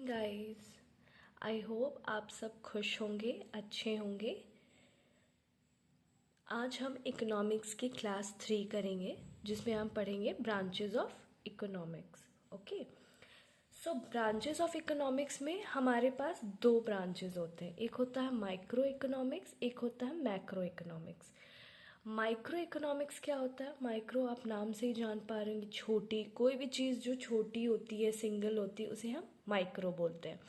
Guys, I hope आप सब खुश होंगे, अच्छे होंगे। आज हम इकोनॉमिक्स की क्लास 3 करेंगे जिसमें हम पढ़ेंगे branches of economics. Okay, so branches of economics में हमारे पास दो ब्रांचेस होते हैं। एक होता है माइक्रो इकोनॉमिक्स, एक होता है मैक्रो इकोनॉमिक्स। माइक्रो इकोनॉमिक्स क्या होता है? माइक्रो आप नाम से ही जान पा रहे हैं, छोटी। कोई भी चीज़ जो छोटी होती है, सिंगल होती है, उसे हम माइक्रो बोलते हैं।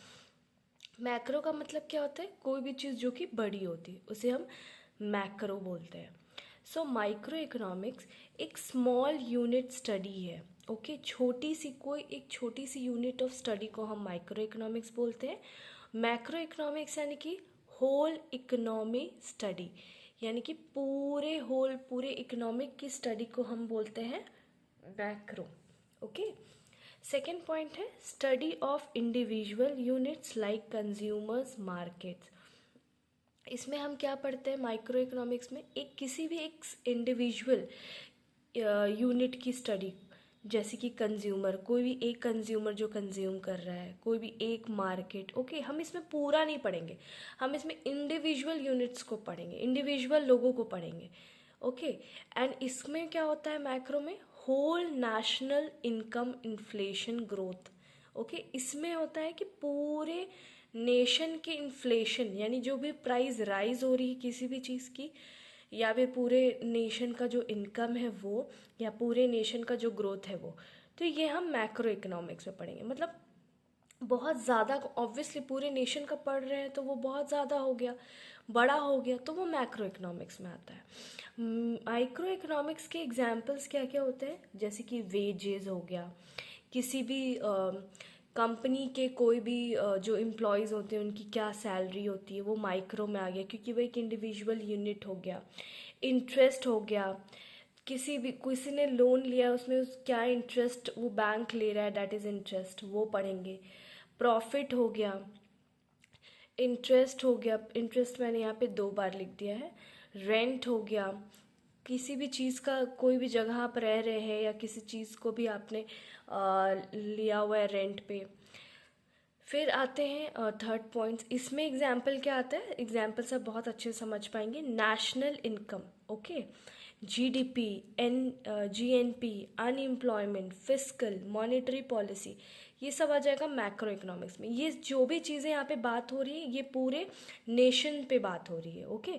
मैक्रो का मतलब क्या होता है? कोई भी चीज़ जो कि बड़ी होती है उसे हम मैक्रो बोलते हैं। सो माइक्रो इकोनॉमिक्स एक स्मॉल यूनिट स्टडी है। ओके, छोटी सी यूनिट ऑफ स्टडी को हम माइक्रो इकोनॉमिक्स बोलते हैं। मैक्रो इकोनॉमिक्स यानी कि होल इकोनॉमी स्टडी, यानी कि पूरे इकोनॉमिक की स्टडी को हम बोलते हैं मैक्रो। ओके, सेकेंड पॉइंट है study of individual units like consumers markets. इसमें हम क्या पढ़ते हैं माइक्रो इकोनॉमिक्स में? किसी भी एक इंडिविजुअल यूनिट की स्टडी, जैसे कि कंज्यूमर, कोई भी एक कंज्यूमर जो कंज्यूम कर रहा है, कोई भी एक मार्केट। ओके, हम इसमें पूरा नहीं पढ़ेंगे, हम इसमें इंडिविजुअल यूनिट्स को पढ़ेंगे, इंडिविजुअल लोगों को पढ़ेंगे। ओके, एंड इसमें क्या होता है मैक्रो में? Whole national income inflation growth. Okay, इसमें होता है कि पूरे नेशन के इन्फ्लेशन, यानी जो भी प्राइस राइज हो रही है किसी भी चीज़ की, या फिर पूरे नेशन का जो इनकम है वो, या पूरे नेशन का जो ग्रोथ है वो, तो ये हम मैक्रो इकोनॉमिक्स में पढ़ेंगे। मतलब बहुत ज़्यादा, ऑब्वियसली पूरे नेशन का पढ़ रहे हैं तो वो बहुत ज़्यादा हो गया, बड़ा हो गया, तो वो मैक्रो इकोनॉमिक्स में आता है। माइक्रो इकोनॉमिक्स के एग्जाम्पल्स क्या क्या होते हैं? जैसे कि वेजेस हो गया, किसी भी कंपनी के कोई भी जो एम्प्लॉयज़ होते हैं उनकी क्या सैलरी होती है, वो माइक्रो में आ गया क्योंकि वो एक इंडिविजुअल यूनिट हो गया। इंटरेस्ट हो गया, किसी ने लोन लिया, उसमें क्या इंटरेस्ट वो बैंक ले रहा है, दैट इज़ इंटरेस्ट, वो पढ़ेंगे। प्रॉफिट हो गया, इंटरेस्ट हो गया, इंटरेस्ट मैंने यहाँ पे 2 बार लिख दिया है। रेंट हो गया, किसी भी चीज़ का, कोई भी जगह आप रह रहे हैं या किसी चीज़ को भी आपने लिया हुआ है रेंट पे। फिर आते हैं थर्ड पॉइंट्स। इसमें एग्जाम्पल क्या आता है? एग्जाम्पल सब बहुत अच्छे से समझ पाएंगे। National income, okay, GDP, GNP, unemployment, fiscal, monetary policy, ये सब आ जाएगा मैक्रो इकोनॉमिक्स में। ये जो भी चीज़ें यहाँ पे बात हो रही है ये पूरे नेशन पे बात हो रही है। ओके,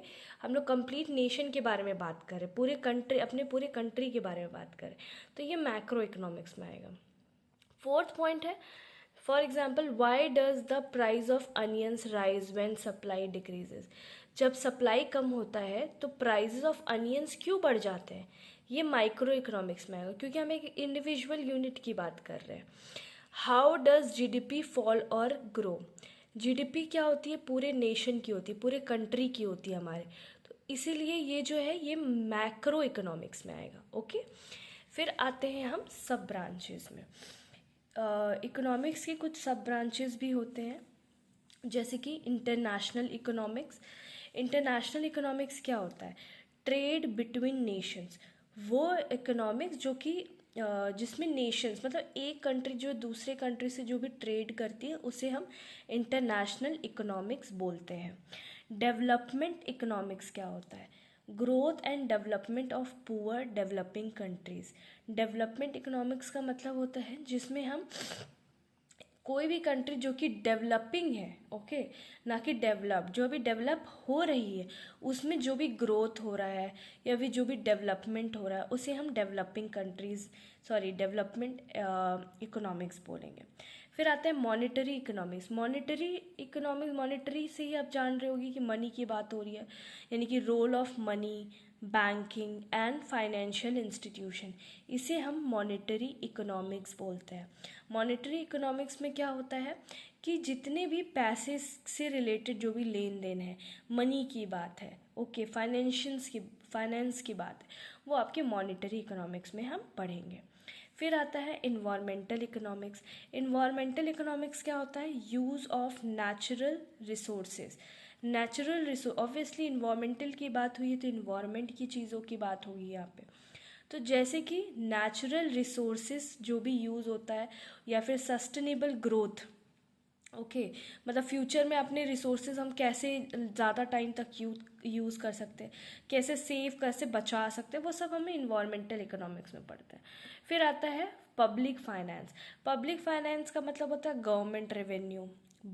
हम लोग कंप्लीट नेशन के बारे में बात कर रहे हैं, पूरे कंट्री, अपने पूरे कंट्री के बारे में बात कर रहे हैं, तो ये मैक्रो इकोनॉमिक्स में आएगा। फोर्थ पॉइंट है, for example, why does the price of onions rise when supply decreases. जब सप्लाई कम होता है तो प्राइजेस ऑफ अनियंस क्यों बढ़ जाते हैं? ये माइक्रो इकोनॉमिक्स में आएगा क्योंकि हम एक इंडिविजुअल यूनिट की बात कर रहे हैं। हाउ डज जीडीपी फॉल और ग्रो। जीडीपी क्या होती है? पूरे नेशन की होती है, पूरे कंट्री की होती है हमारे, तो इसीलिए ये जो है ये मैक्रो इकोनॉमिक्स में आएगा। ओके, फिर आते हैं हम सब ब्रांचेस में। इकोनॉमिक्स के कुछ सब ब्रांचेस भी होते हैं, जैसे कि इंटरनेशनल इकोनॉमिक्स। इंटरनेशनल इकोनॉमिक्स क्या होता है? Trade between Nations. वो इकोनॉमिक्स जो कि जिसमें नेशंस, मतलब एक कंट्री जो दूसरे कंट्री से जो भी ट्रेड करती है उसे हम इंटरनेशनल इकोनॉमिक्स बोलते हैं। डेवलपमेंट इकोनॉमिक्स क्या होता है? Growth and development of poor developing countries. Development economics का मतलब होता है जिसमें हम कोई भी कंट्री जो कि डेवलपिंग है, ओके, ना कि डेवलप, जो अभी डेवलप हो रही है उसमें जो भी ग्रोथ हो रहा है या फिर जो भी डेवलपमेंट हो रहा है उसे हम developing countries, sorry, development economics बोलेंगे। फिर आता है monetary economics. Monetary economics, monetary से ही आप जान रहे होगी कि मनी की बात हो रही है, यानी कि role of money, banking and financial institution, इसे हम मॉनेटरी इकोनॉमिक्स बोलते हैं। मॉनेटरी इकोनॉमिक्स में क्या होता है कि जितने भी पैसे से रिलेटेड जो भी लेन देन है, मनी की बात है, ओके, फाइनेंस की बात है, वो आपके मॉनेटरी इकोनॉमिक्स में हम पढ़ेंगे। फिर आता है इन्वायरमेंटल इकोनॉमिक्स। इन्वायरमेंटल इकोनॉमिक्स क्या होता है? Use of natural resources. Natural resource, obviously environmental की बात हुई है तो इन्वायरमेंट की चीज़ों की बात होगी यहाँ पे। तो जैसे कि नेचुरल रिसोर्सेज जो भी यूज़ होता है, या फिर सस्टेनेबल ग्रोथ, ओके मतलब फ्यूचर में अपने रिसोर्सेज हम कैसे ज़्यादा टाइम तक यूज़ कर सकते हैं, कैसे सेव कैसे बचा सकते हैं, वो सब हमें इन्वायरमेंटल इकोनॉमिक्स में पढ़ते हैं। फिर आता है पब्लिक फाइनेंस। पब्लिक फाइनेंस का मतलब होता है गवर्नमेंट रेवेन्यू,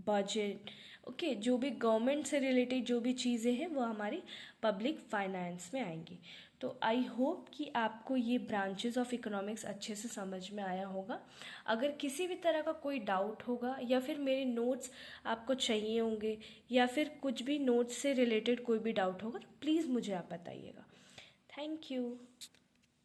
बजट। ओके जो भी गवर्नमेंट से रिलेटेड जो भी चीज़ें हैं वो हमारी पब्लिक फाइनेंस में आएंगी। तो आई होप कि आपको ये ब्रांचेस ऑफ इकोनॉमिक्स अच्छे से समझ में आया होगा। अगर किसी भी तरह का कोई डाउट होगा या फिर मेरे नोट्स आपको चाहिए होंगे या फिर कुछ भी नोट्स से रिलेटेड कोई भी डाउट होगा तो प्लीज़ मुझे आप बताइएगा। Thank you.